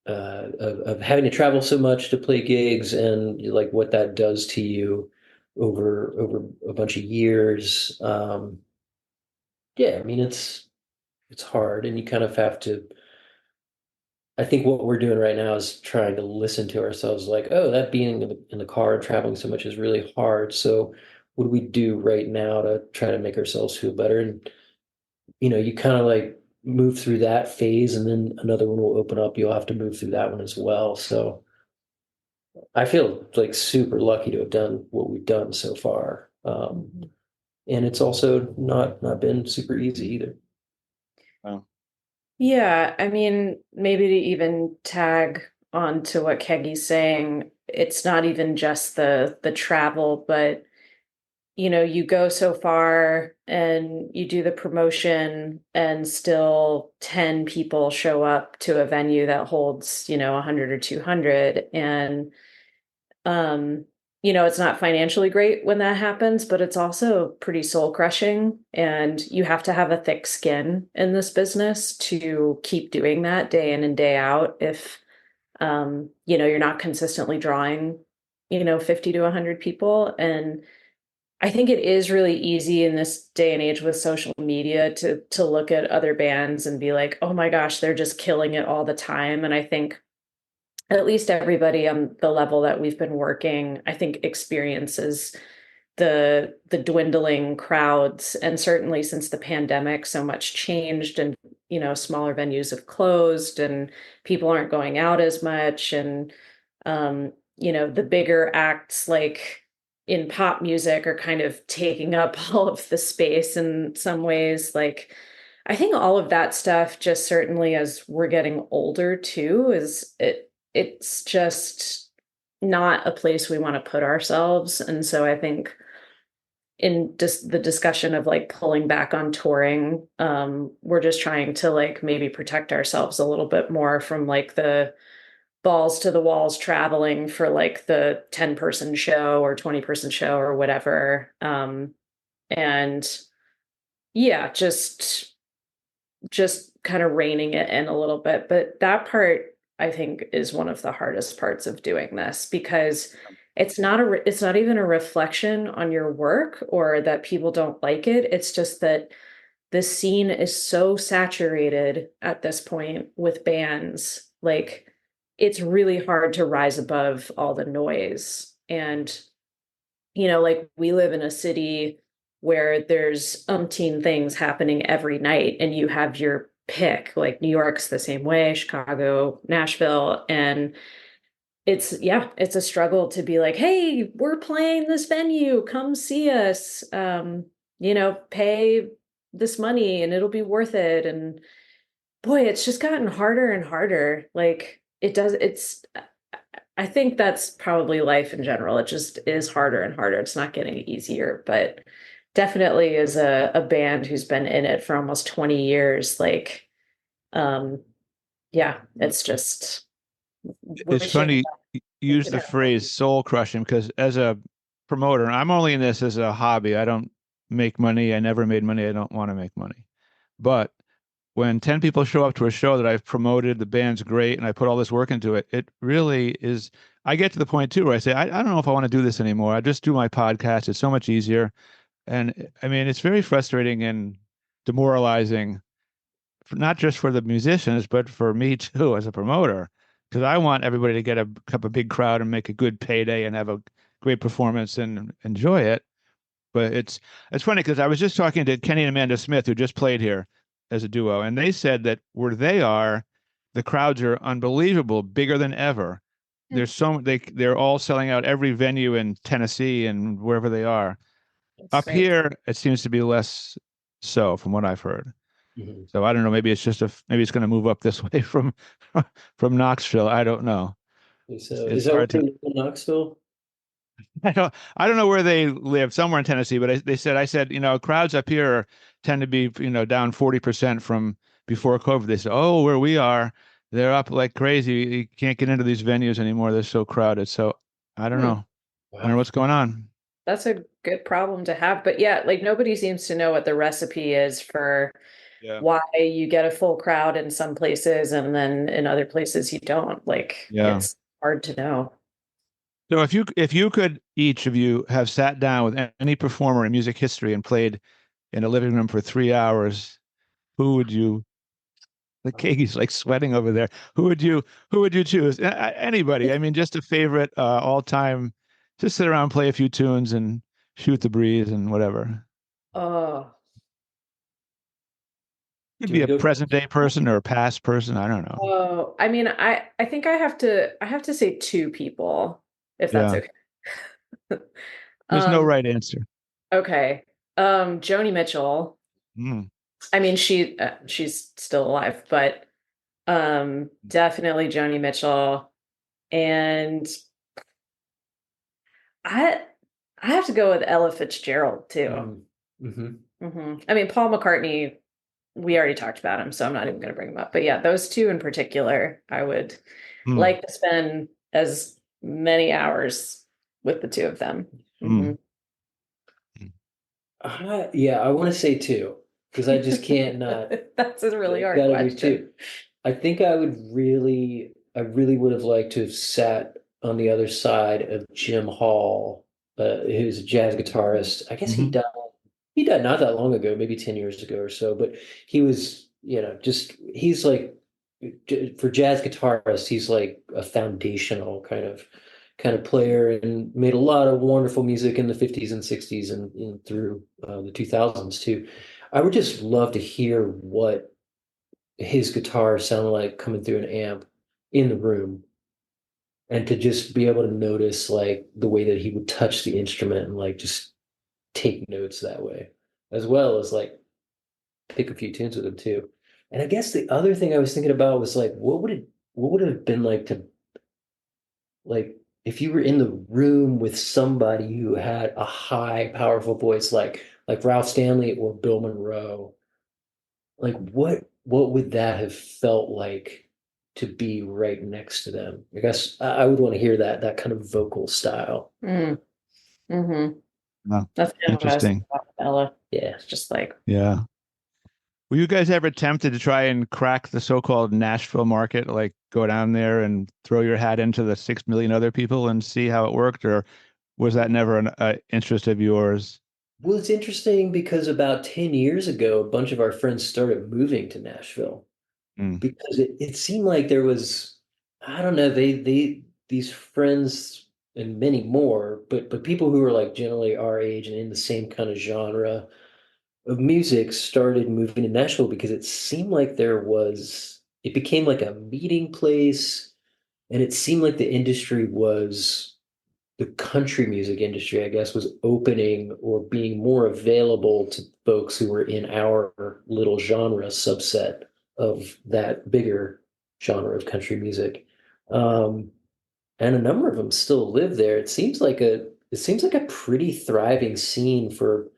having to travel so much to play gigs and like what that does to you over a bunch of years. Yeah, I mean it's hard and you kind of have to. I think what we're doing right now is trying to listen to ourselves like, oh, that being in the car and traveling so much is really hard. So what do we do right now to try to make ourselves feel better? And you kind of like move through that phase and then another one will open up. You'll have to move through that one as well. So I feel like super lucky to have done what we've done so far. And it's also not been super easy either. Wow. Yeah, I mean, maybe to even tag on to what Keggie's saying, it's not even just the travel, but you go so far and you do the promotion and still 10 people show up to a venue that holds, 100 or 200 and um it's not financially great when that happens, but it's also pretty soul crushing. And you have to have a thick skin in this business to keep doing that day in and day out. If, you're not consistently drawing, 50 to 100 people. And I think it is really easy in this day and age with social media to look at other bands and be like, oh my gosh, they're just killing it all the time. And I think at least everybody on the level that we've been working, I think experiences the dwindling crowds. And certainly since the pandemic, so much changed and smaller venues have closed and people aren't going out as much. And the bigger acts like in pop music are kind of taking up all of the space in some ways. Like I think all of that stuff, just certainly as we're getting older too, it's just not a place we want to put ourselves. And so I think in just the discussion of like pulling back on touring, we're just trying to like maybe protect ourselves a little bit more from like the balls to the walls traveling for like the 10-person show or 20-person show or whatever. And yeah, just kind of reining it in a little bit. But that part, I think, is one of the hardest parts of doing this because it's not even a reflection on your work or that people don't like it. It's just that the scene is so saturated at this point with bands. Like it's really hard to rise above all the noise. And like we live in a city where there's umpteen things happening every night and you have your pick. Like New York's the same way, Chicago, Nashville. And it's a struggle to be like, hey, we're playing this venue, come see us. Pay this money and it'll be worth it. And boy, it's just gotten harder and harder. Like I think that's probably life in general. It just is harder and harder. It's not getting easier, but definitely as a band who's been in it for almost 20 years, like, yeah, it's just It's wishing funny you use the phrase soul crushing because as a promoter, I'm only in this as a hobby. I don't make money. I never made money. I don't want to make money. But when 10 people show up to a show that I've promoted, the band's great, and I put all this work into it, it really is. I get to the point too where I say, I don't know if I want to do this anymore. I just do my podcast. It's so much easier. And I mean, it's very frustrating and demoralizing, not just for the musicians, but for me too as a promoter, because I want everybody to get a big crowd and make a good payday and have a great performance and enjoy it. But it's funny because I was just talking to Kenny and Amanda Smith, who just played here as a duo, and they said that where they are, the crowds are unbelievable, bigger than ever. There's they're all selling out every venue in Tennessee and wherever they are. it's Up great. here, it seems to be less so, from what I've heard. Mhm. So I don't know. Maybe it's just maybe it's going to move up this way from Knoxville. I don't know. So is It's that where hard to. you live in Knoxville? I don't know where they live. Somewhere in Tennessee, but I said crowds up here tend to be down 40% from before COVID. They said, oh, where we are, they're up like crazy. You can't get into these venues anymore. They're so crowded. So I don't Hmm. know. I don't know Wow. what's going on. That's a good problem to have. But yeah, like nobody seems to know what the recipe is for Yeah. why you get a full crowd in some places and then in other places you don't. Like Yeah. it's hard to know. So if you could each of you have sat down with any performer in music history and played in a living room for 3 hours, who would you? The Kagey's like sweating over there. Who would you choose? Anybody? I mean, just a favorite all time. Just sit around, play a few tunes, and shoot the breeze and whatever. Oh, Could Do you be want a to go present first? day person or a past person. I don't know. oh, I mean, I think I have to say two people, if that's Yeah, okay. there's no Um, right answer. okay. Joni Mitchell. Mm. I mean, she's still alive, but definitely Joni Mitchell. And I I have to go with Ella Fitzgerald too. Mm-hmm. I mean, Paul McCartney, we already talked about him, so I'm not even going to bring him up. But yeah, those two in particular, I would Mm. like to spend as many hours with the two of them. Mm. Yeah, I want to say two because I just can't not. That's a really hard Gotta do question. two. I think I really would have liked to have sat on the other side of Jim Hall, who's a jazz guitarist. I guess Hmm. he died not that long ago, maybe 10 years ago or so, but he was, he's like, for jazz guitarists, he's like a foundational kind of player and made a lot of wonderful music in the 50s and 60s and through the 2000s too. I would just love to hear what his guitar sounded like coming through an amp in the room and to just be able to notice like the way that he would touch the instrument and like just take notes that way, as well as like pick a few tunes with him too. And I guess the other thing I was thinking about was like, what would it have been like to like if you were in the room with somebody who had a high, powerful voice like Ralph Stanley or Bill Monroe, like what would that have felt like to be right next to them? I guess I would want to hear that kind of vocal style. Mm, hmm Oh, That's kind of what I was thinking interesting. about with Ella. Yeah. It's just like, Yeah. Were you guys ever tempted to try and crack the so-called Nashville market, like go down there and throw your hat into the 6 million other people and see how it worked, or was that never an interest of yours? Well, it's interesting because about 10 years ago, a bunch of our friends started moving to Nashville Mm. because it seemed like there was, I don't know, these friends and many more, but people who were like generally our age and in the same kind of genre of music started moving to Nashville because it seemed like it became like a meeting place, and it seemed like the country music industry, I guess, was opening or being more available to folks who were in our little genre subset of that bigger genre of country music. Um, and a number of them still live there. It seems like a pretty thriving scene for,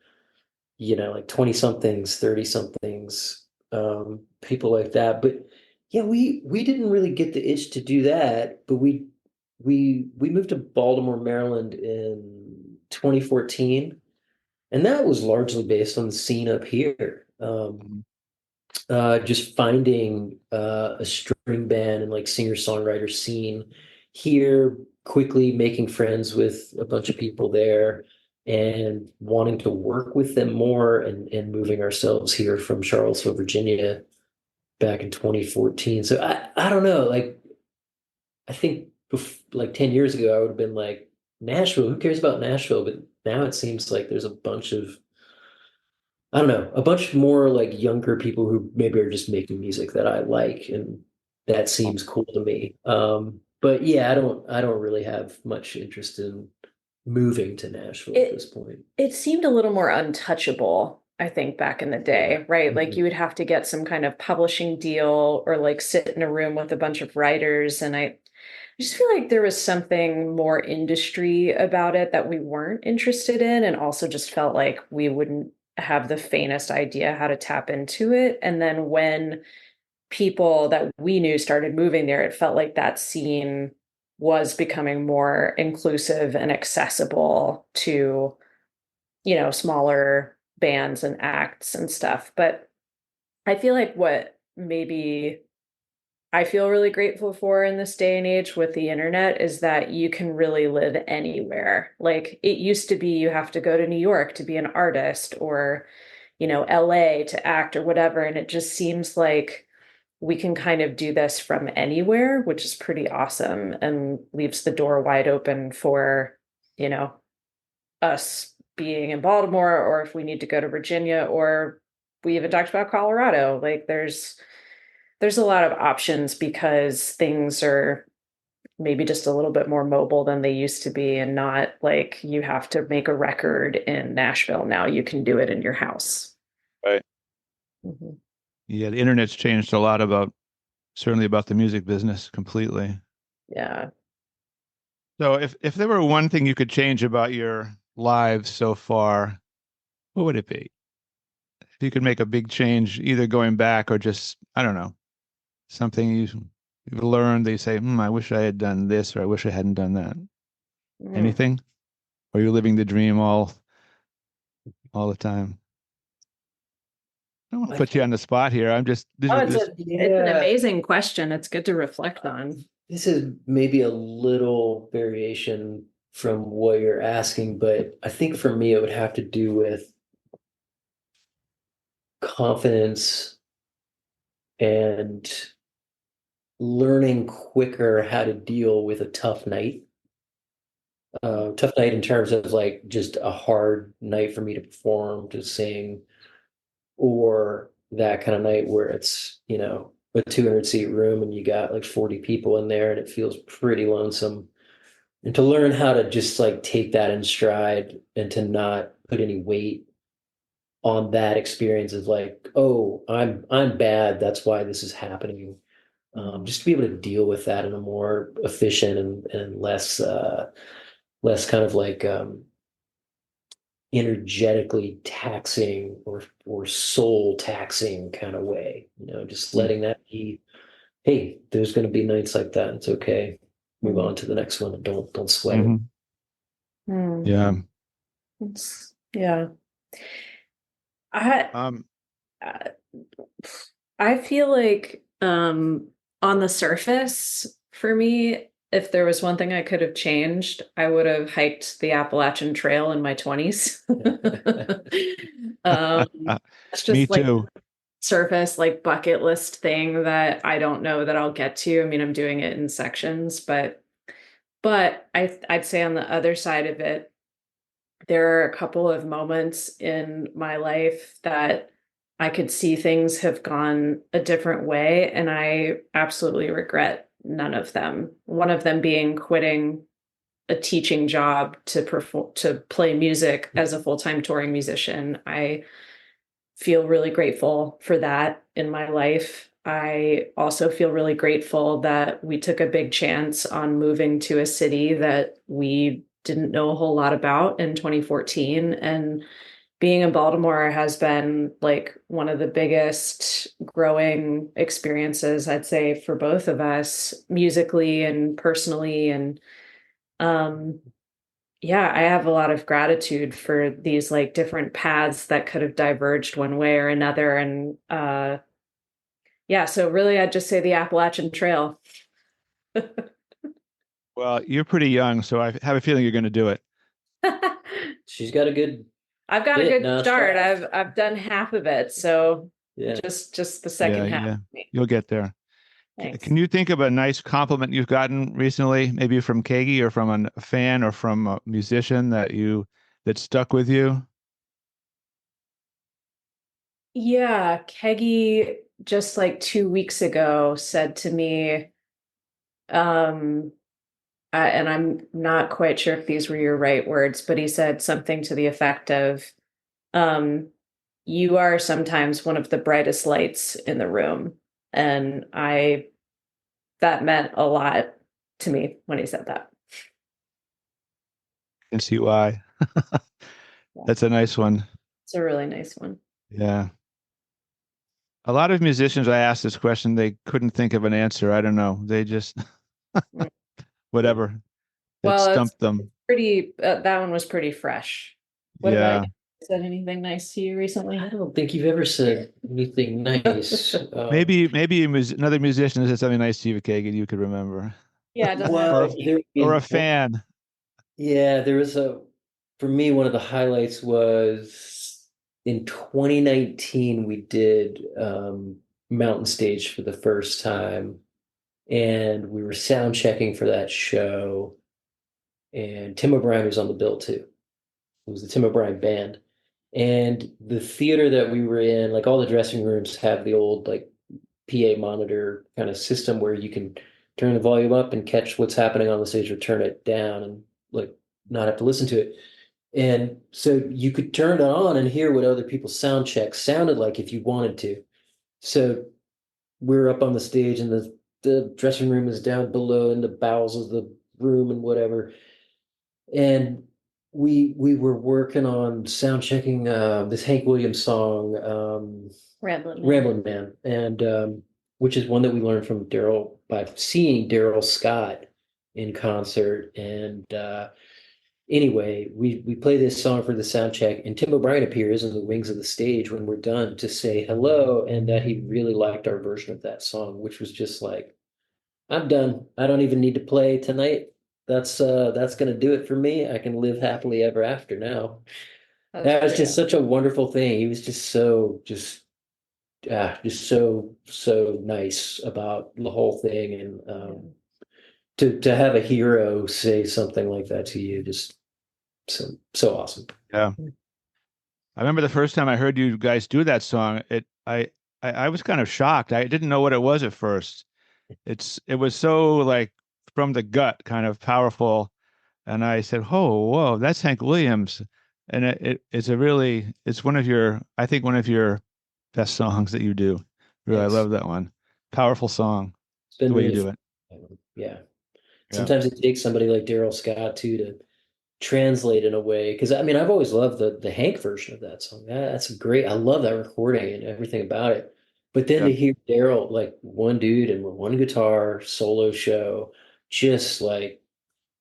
like 20 somethings, 30 somethings, people like that. But yeah, we didn't really get the itch to do that, but we moved to Baltimore, Maryland in 2014, and that was largely based on the scene up here. Just finding a string band and like singer-songwriter scene here, quickly making friends with a bunch of people there and wanting to work with them more and moving ourselves here from Charlottesville, Virginia back in 2014. So I don't know, like I think like 10 years ago, I would have been like, Nashville, who cares about Nashville? But now it seems like there's a bunch of, I don't know, a bunch more like younger people who maybe are just making music that I like, and that seems cool to me. But yeah, I don't really have much interest in moving to Nashville at this it point. it seemed a little more untouchable, I think, back in the Yeah. day, right? Like Mhm. you would have to get some kind of publishing deal or like sit in a room with a bunch of writers. And I just feel like there was something more industry about it that we weren't interested in, and also just felt like we wouldn't have the faintest idea how to tap into it. And then when people that we knew started moving there, it felt like that scene was becoming more inclusive and accessible to, smaller bands and acts and stuff. But I feel like what maybe I feel really grateful for in this day and age with the internet is that you can really live anywhere. Like it used to be you have to go to New York to be an artist or, LA to act or whatever. And it just seems like we can kind of do this from anywhere, which is pretty awesome and leaves the door wide open for, you know, us being in Baltimore, or if we need to go to Virginia, or we even talked about Colorado. Like there's a lot of options because things are maybe just a little bit more mobile than they used to be, and not like you have to make a record in Nashville. Now you can do it in your house. Right. Mm-hmm. Yeah, the internet's changed a lot certainly about the music business completely. Yeah. So if there were one thing you could change about your lives so far, what would it be? If you could make a big change, either going back or just, I don't know, something you've learned that you say, I wish I had done this or I wish I hadn't done that. Mm. Anything? Or are you living the dream all the time? I don't want to put you on the spot here. I'm just this Oh, is it's this an amazing question. It's good to reflect on. This is maybe a little variation from what you're asking, but I think for me, it would have to do with confidence and learning quicker how to deal with a tough night. Tough night in terms of like just a hard night for me to perform, to sing, or that kind of night where it's, a 200-seat room and you got like 40 people in there and it feels pretty lonesome. And to learn how to just like take that in stride and to not put any weight on that experience of like, oh, I'm bad, that's why this is happening. Just to be able to deal with that in a more efficient and less kind of like energetically taxing or soul taxing kind of way. Just letting that be, hey, there's going to be nights like that. It's okay. Move on to the next one and don't sweat it. Mm. Yeah. Yeah. I I I feel like on the surface, for me, if there was one thing I could have changed, I would have hiked the Appalachian Trail in my 20s. It's Me just like too. surface, like bucket list thing that I don't know that I'll get to. I mean, I'm doing it in sections, but I'd say on the other side of it, there are a couple of moments in my life that I could see things have gone a different way, and I absolutely regret none of them. One of them being quitting a teaching job to perform to play music as a full-time touring musician. I feel really grateful for that in my life. I also feel really grateful that we took a big chance on moving to a city that we didn't know a whole lot about in 2014. And being in Baltimore has been like one of the biggest growing experiences, I'd say, for both of us, musically and personally. And um, yeah, I have a lot of gratitude for these like different paths that could have diverged one way or another. And yeah, so really I'd just say the Appalachian Trail. Well, you're pretty young, so I have a feeling you're going to do it. She's got a good I've got a bit good notched start. off. I've done half of it, so Yeah. just the Yeah, second half. yeah. You'll get there. Thanks. Can you think of a nice compliment you've gotten recently, maybe from Kagi or from a fan or from a musician that stuck with you? Yeah, Keggy just like 2 weeks ago said to me, um, and I'm not quite sure if these were your right words, but he said something to the effect of, um, you are sometimes one of the brightest lights in the room. And that meant a lot to me when he said that. Can see why. Yeah, That's a nice one. it's a really nice one. Yeah. A lot of musicians, I asked this question, they couldn't think of an answer. I don't know. They just, Mm. whatever that Well, it's stumped them. pretty, that one was pretty fresh. What about Yeah. you? Said anything nice to you recently? I don't think you've ever said anything nice. Maybe another musician said something nice to you, Kagan, you could remember. Yeah, it doesn't have to Or Well, be. there, or a in, fan. yeah, there was for me, one of the highlights was in 2019, we did Mountain Stage for the first time, and we were sound checking for that show, and Tim O'Brien was on the bill too. It was the Tim O'Brien band. And the theater that we were in, like all the dressing rooms have the old like PA monitor kind of system where you can turn the volume up and catch what's happening on the stage or turn it down and like not have to listen to it. And so you could turn it on and hear what other people's sound checks sounded like if you wanted to. So we're up on the stage and the dressing room is down below in the bowels of the room and whatever. And we were working on sound checking this Hank Williams song, Ramblin' Man. Ramblin' Man, and which is one that we learned from Daryl by seeing Daryl Scott in concert. And anyway, we play this song for the sound check, and Tim O'Brien appears in the wings of the stage when we're done to say hello, and that he really liked our version of that song, which was just like, I'm done. I don't even need to play tonight. That's gonna do it for me. I can live happily ever after now. That was That was pretty just such a wonderful thing. He was just so nice about the whole thing, and awesome. to have a hero say something like that to you, just so awesome. Yeah. I remember the first time I heard you guys do that song, I was kind of shocked. I didn't know what it was at first. It was so like from the gut, kind of powerful. And I said, "Oh, whoa, that's Hank Williams." And it's one of your, I think one of your best songs that you do. Really, I Thanks. love that one. Powerful song, It's been the way you really do fun. it. Yeah. Yeah. Sometimes it takes somebody like Daryl Scott too to translate in a way. Because I mean, I've always loved the Hank version of that song. That's great. I love that recording and everything about it. But then Yeah. to hear Daryl, like one dude and one guitar solo show, just like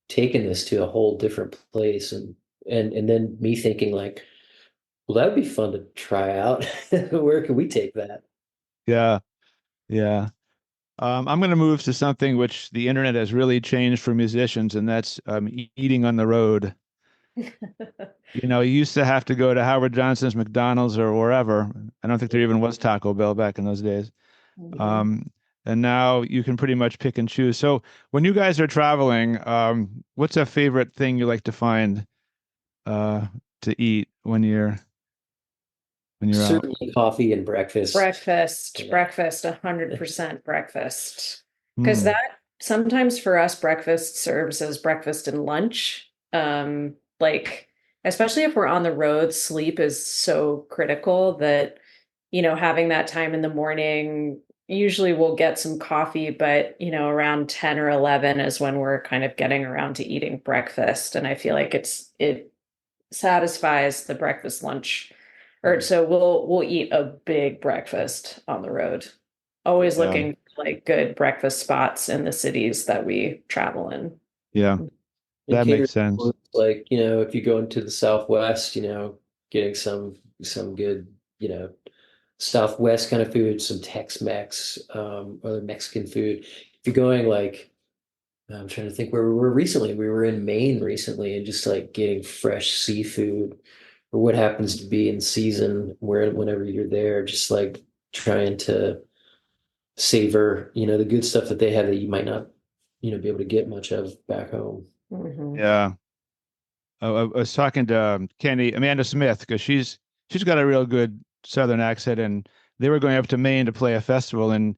taking this to a whole different place, and then me thinking like, well, that would be fun to try out. Where can we take that? Yeah. Yeah. I'm going to move to something which the internet has really changed for musicians, and that's eating on the road. You know, you used to have to go to Howard Johnson's, McDonald's, or wherever. I don't think there even was Taco Bell back in those days. Mhm. Um, and now you can pretty much pick and choose. So when you guys are traveling, what's a favorite thing you like to find uh, to eat when you're out? Certainly coffee and breakfast. Breakfast, Yeah. breakfast, 100% breakfast. Because Hmm. that sometimes for us, breakfast serves as breakfast and lunch. Like, especially if we're on the road, sleep is so critical that, having that time in the morning, usually we'll get some coffee, but, around 10 or 11 is when we're kind of getting around to eating breakfast. And I feel like it satisfies the breakfast lunch or Mhm. so we'll eat a big breakfast on the road. Always Yeah. looking for like good breakfast spots in the cities that we travel in. Yeah, And that makes catered sense. foods, like, if you go into the Southwest, getting some good, Southwest kind of food, some Tex-Mex, other Mexican food. If you're going like, I'm trying to think where we were recently. We were in Maine recently and just like getting fresh seafood or what happens to be in season whenever you're there, just like trying to savor, the good stuff that they have that you might not, be able to get much of back home. Mhm. Yeah. I was talking to Kenny Amanda Smith because she's got a real good Southern accent, and they were going up to Maine to play a festival in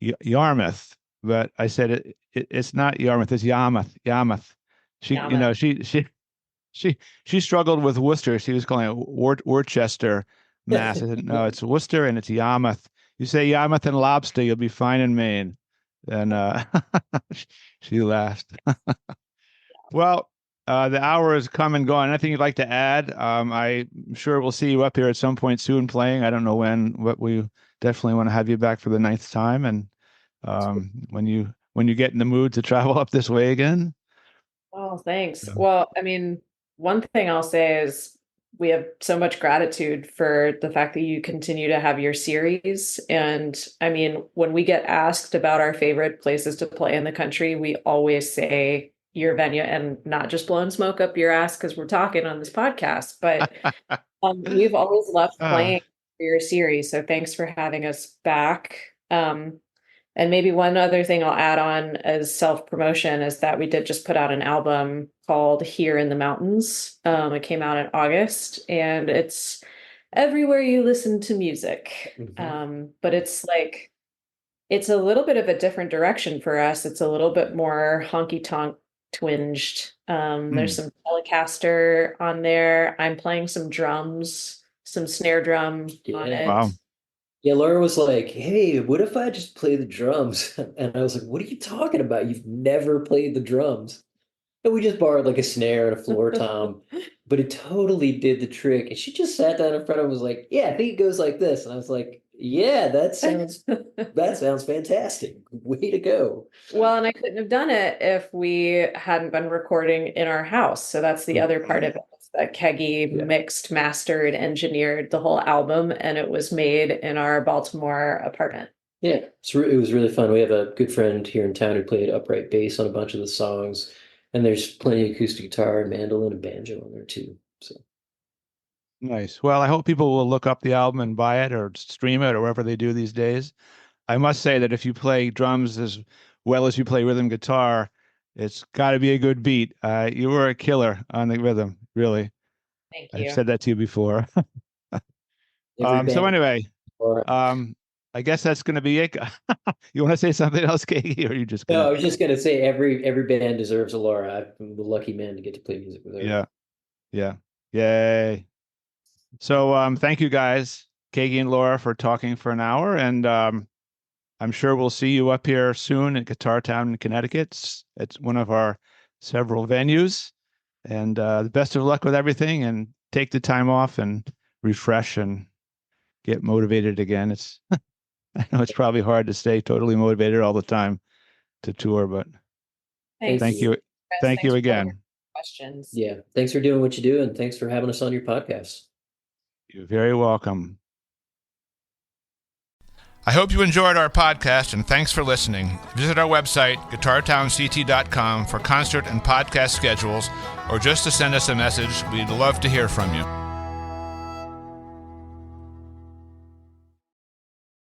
Yarmouth, but I said it's not Yarmouth, it's Yarmouth, Yarmouth. She, you Yama. know, she she struggled with Worcester. She was calling it Worcester, Mass. I said no, it's Worcester and it's Yarmouth. You say Yarmouth and lobster, you'll be fine in Maine. And she laughed. Well, the hour has come and gone. Anything you'd like to add? I'm sure we'll see you up here at some point soon playing. I don't know when, but we definitely want to have you back for the ninth time. And when when you get in the mood to travel up this way again. Oh, thanks. So, Well, I mean, one thing I'll say is we have so much gratitude for the fact that you continue to have your series. And I mean, when we get asked about our favorite places to play in the country, we always say your venue, and not just blowing smoke up your ass because we're talking on this podcast, but we've always loved uh, playing for your series. So thanks for having us back. And maybe one other thing I'll add on as self-promotion is that we did just put out an album called Here in the Mountains. It came out in August, and it's everywhere you listen to music. But it's like, it's a little bit of a different direction for us. It's a little bit more honky-tonk twinged. There's some Telecaster on there. I'm playing some drums, some snare drum on it. wow. Yeah, Laura was like, "Hey, what if I just play the drums?" And I was like, "What are you talking about? You've never played the drums." And we just borrowed like a snare and a floor tom, but it totally did the trick. And she just sat down in front of him and was like, "Yeah, I think it goes like this." And I was like, "Yeah, that sounds fantastic. Way to go." Well, and I couldn't have done it if we hadn't been recording in our house. So that's the other part of it. Is that Keggy mixed, mastered, engineered the whole album, and it was made in our Baltimore apartment. Yeah, it was really fun. We have a good friend here in town who played upright bass on a bunch of the songs, and there's plenty of acoustic guitar and mandolin and banjo on there too. So Nice. Well, I hope people will look up the album and buy it or stream it or whatever they do these days. I must say that if you play drums as well as you play rhythm guitar, it's got to be a good beat. You were a killer on the rhythm, really. Thank I've you. said that to you before. every So band, anyway, or I guess that's going to be it. You want to say something else, Katie, or are you just no, I gonna? was just gonna say every band deserves a Laura. I'm the lucky man to get to play music with her. Yeah, yeah, yay! So thank you guys, Katie and Laura, for talking for an hour, and I'm sure we'll see you up here soon at Guitar Town in Connecticut. It's one of our several venues. And the best of luck with everything, and take the time off and refresh and get motivated again. It's I know it's probably hard to stay totally motivated all the time to tour, but Thanks. thank you. Chris. Thank Thanks you for again. questions. Yeah, thanks for doing what you do, and thanks for having us on your podcast. You're very welcome. I hope you enjoyed our podcast, and thanks for listening. Visit our website, guitartownct.com, for concert and podcast schedules, or just to send us a message. We'd love to hear from you.